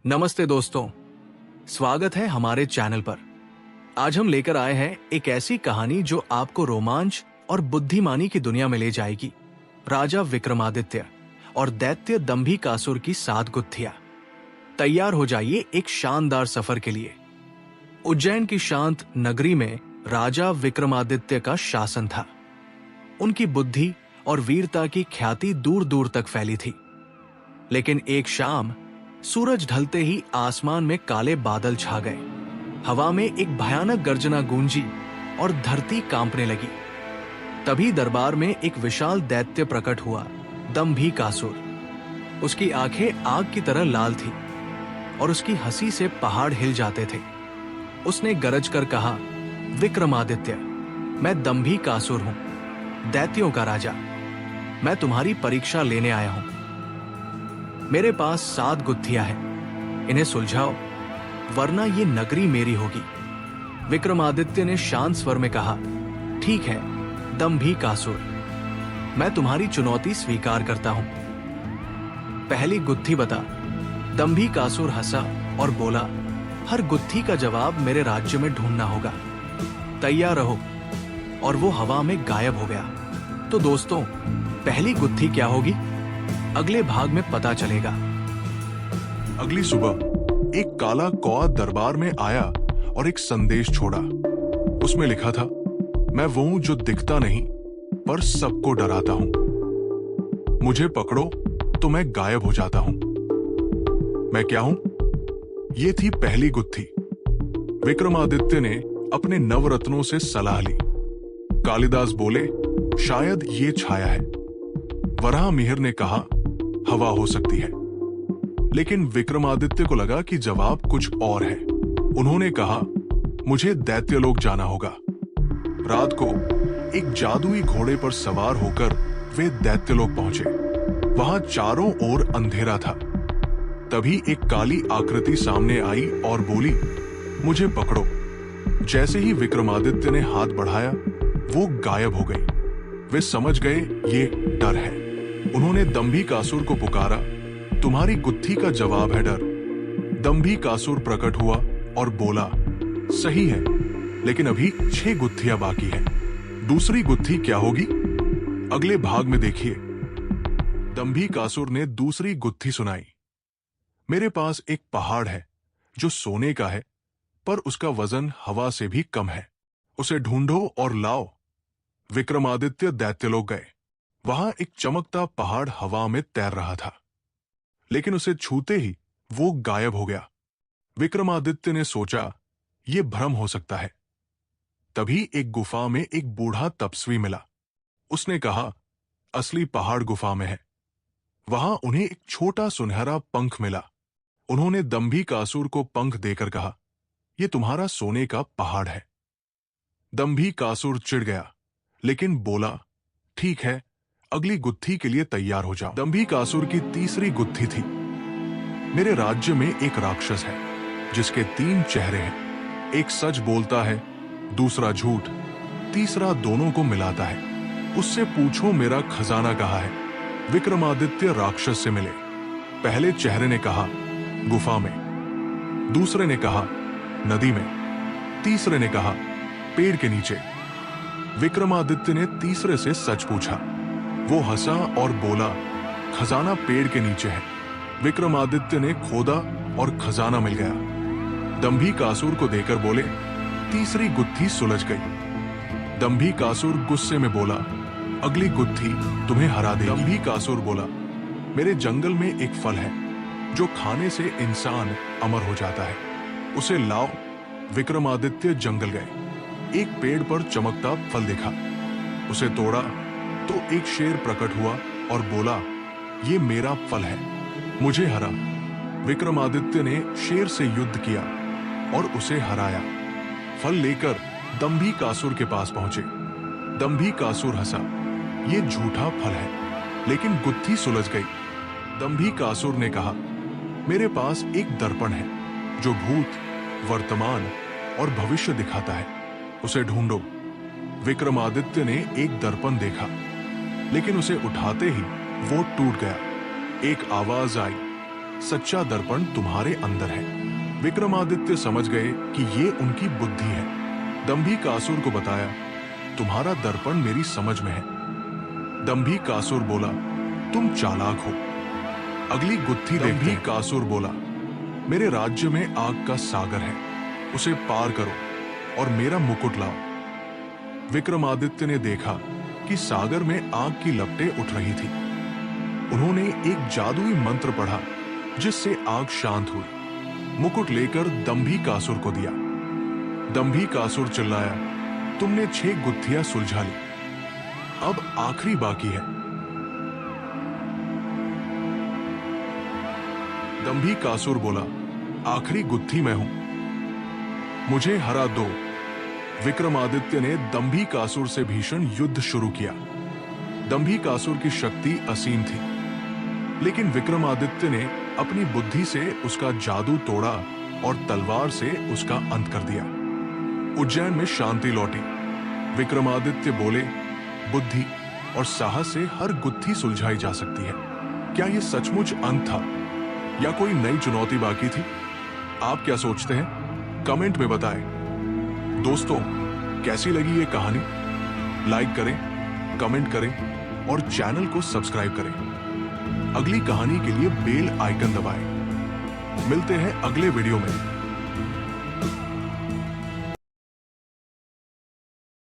नमस्ते दोस्तों, स्वागत है हमारे चैनल पर। आज हम लेकर आए हैं एक ऐसी कहानी जो आपको रोमांच और बुद्धिमानी की दुनिया में ले जाएगी। राजा विक्रमादित्य और दैत्य दंभिकासुर की 7 गुत्थियां। तैयार हो जाइए एक शानदार सफर के लिए। उज्जैन की शांत नगरी में राजा विक्रमादित्य का शासन था। उनकी बुद्धि और वीरता की ख्याति दूर दूर तक फैली थी। लेकिन एक शाम सूरज ढलते ही आसमान में काले बादल छा गए। हवा में एक भयानक गर्जना गूंजी और धरती कांपने लगी। तभी दरबार में एक विशाल दैत्य प्रकट हुआ, दंभिकासुर। उसकी आंखें आग की तरह लाल थी और उसकी हंसी से पहाड़ हिल जाते थे। उसने गरज कर कहा, विक्रमादित्य, मैं दंभिकासुर हूं, दैत्यों का राजा। मैं तुम्हारी परीक्षा लेने आया हूं। मेरे पास 7 गुत्थियां हैं, इन्हें सुलझाओ वरना ये नगरी मेरी होगी। विक्रमादित्य ने शांत स्वर में कहा, ठीक है दंभिकासुर, मैं तुम्हारी चुनौती स्वीकार करता हूं। पहली गुत्थी बता। दंभिकासुर हंसा और बोला, हर गुत्थी का जवाब मेरे राज्य में ढूंढना होगा। तैयार रहो। और वो हवा में गायब हो गया। तो दोस्तों, पहली गुत्थी क्या होगी, अगले भाग में पता चलेगा। अगली सुबह एक काला कौआ दरबार में आया और एक संदेश छोड़ा। उसमें लिखा था, मैं वो हूं जो दिखता नहीं पर सबको डराता हूं। मुझे पकड़ो तो मैं गायब हो जाता हूं। मैं क्या हूं? ये थी पहली गुत्थी। विक्रमादित्य ने अपने नवरत्नों से सलाह ली। कालिदास बोले, शायद ये छाया है। वराह मिहिर ने कहा, हवा हो सकती है। लेकिन विक्रमादित्य को लगा कि जवाब कुछ और है। उन्होंने कहा, मुझे दैत्यलोक जाना होगा। रात को एक जादुई घोड़े पर सवार होकर वे दैत्यलोक पहुंचे। वहां चारों ओर अंधेरा था। तभी एक काली आकृति सामने आई और बोली, मुझे पकड़ो। जैसे ही विक्रमादित्य ने हाथ बढ़ाया, वो गायब हो गई। वे समझ गए ये डर है। उन्होंने दंभिकासुर को पुकारा, तुम्हारी गुत्थी का जवाब है डर। दंभिकासुर प्रकट हुआ और बोला, सही है, लेकिन अभी 6 गुत्थियां बाकी हैं। दूसरी गुत्थी क्या होगी, अगले भाग में देखिए। दंभिकासुर ने दूसरी गुत्थी सुनाई। मेरे पास एक पहाड़ है जो सोने का है, पर उसका वजन हवा से भी कम है। उसे ढूंढो और लाओ। विक्रमादित्य दैत्यलोक गए। वहां एक चमकता पहाड़ हवा में तैर रहा था, लेकिन उसे छूते ही वो गायब हो गया। विक्रमादित्य ने सोचा, ये भ्रम हो सकता है। तभी एक गुफा में एक बूढ़ा तपस्वी मिला। उसने कहा, असली पहाड़ गुफा में है। वहां उन्हें एक छोटा सुनहरा पंख मिला। उन्होंने दंभिकासुर को पंख देकर कहा, यह तुम्हारा सोने का पहाड़ है। दंभिकासुर चिढ़ गया, लेकिन बोला, ठीक है, अगली गुत्थी के लिए तैयार हो जाओ। दंभिकासुर की तीसरी गुत्थी थी। मेरे राज्य में एक राक्षस है जिसके 3 चेहरे हैं। एक सच बोलता है, दूसरा झूठ, तीसरा दोनों को मिलाता है। उससे पूछो मेरा खजाना कहाँ है। विक्रमादित्य राक्षस से मिले। पहले चेहरे ने कहा, गुफा में। दूसरे ने कहा, नदी में। तीसरे ने कहा, पेड़ के नीचे। विक्रमादित्य ने तीसरे से सच पूछा। वो हंसा और बोला, खजाना पेड़ के नीचे है। विक्रमादित्य ने खोदा और खजाना मिल गया। दंभिकासुर को देकर बोले, तीसरी गुत्थी सुलझ गई। दंभिकासुर गुस्से में बोला, अगली गुत्थी तुम्हें हरा देगी। दंभिकासुर बोला, मेरे जंगल में एक फल है जो खाने से इंसान अमर हो जाता है, उसे लाओ। विक्रमादित्य जंगल गए। एक पेड़ पर चमकता फल देखा। उसे तोड़ा तो एक शेर प्रकट हुआ और बोला, ये मेरा फल है, मुझे हरा। विक्रमादित्य ने शेर से युद्ध किया और उसे हराया। फल लेकर दंभिकासुर के पास पहुंचे। दंभिकासुर हंसा, ये झूठा फल है, लेकिन गुत्थी सुलझ गई। दंभिकासुर ने कहा, मेरे पास एक दर्पण है जो भूत, वर्तमान और भविष्य दिखाता है, उसे ढूंढो। विक्रमादित्य ने एक दर्पण देखा, लेकिन उसे उठाते ही वो टूट गया। एक आवाज आई, सच्चा दर्पण तुम्हारे अंदर है। विक्रमादित्य समझ गए कि ये उनकी बुद्धि है। दंभिकासुर को बताया, तुम्हारा दर्पण मेरी समझ में है। दंभिकासुर बोला, तुम चालाक हो। अगली गुत्थी दंभिकासुर बोला, मेरे राज्य में आग का सागर है, उसे पार करो और मेरा मुकुट लाओ। विक्रमादित्य ने देखा कि सागर में आग की लपटें उठ रही थी। उन्होंने एक जादुई मंत्र पढ़ा जिससे आग शांत हुई। मुकुट लेकर दंभिकासुर को दिया। दंभिकासुर चिल्लाया, तुमने 6 गुत्थियां सुलझा ली, अब आखिरी बाकी है। दंभिकासुर बोला, आखिरी गुत्थी मैं हूं, मुझे हरा दो। विक्रमादित्य ने दंभिकासुर से भीषण युद्ध शुरू किया। दंभिकासुर की शक्ति असीम थी, लेकिन विक्रमादित्य ने अपनी बुद्धि से उसका जादू तोड़ा और तलवार से उसका अंत कर दिया। उज्जैन में शांति लौटी। विक्रमादित्य बोले, बुद्धि और साहस से हर गुत्थी सुलझाई जा सकती है। क्या यह सचमुच अंत था या कोई नई चुनौती बाकी थी? आप क्या सोचते हैं? कमेंट में बताएं। दोस्तों, कैसी लगी ये कहानी? लाइक करें, कमेंट करें और चैनल को सब्सक्राइब करें। अगली कहानी के लिए बेल आइकन दबाएं। मिलते हैं अगले वीडियो में।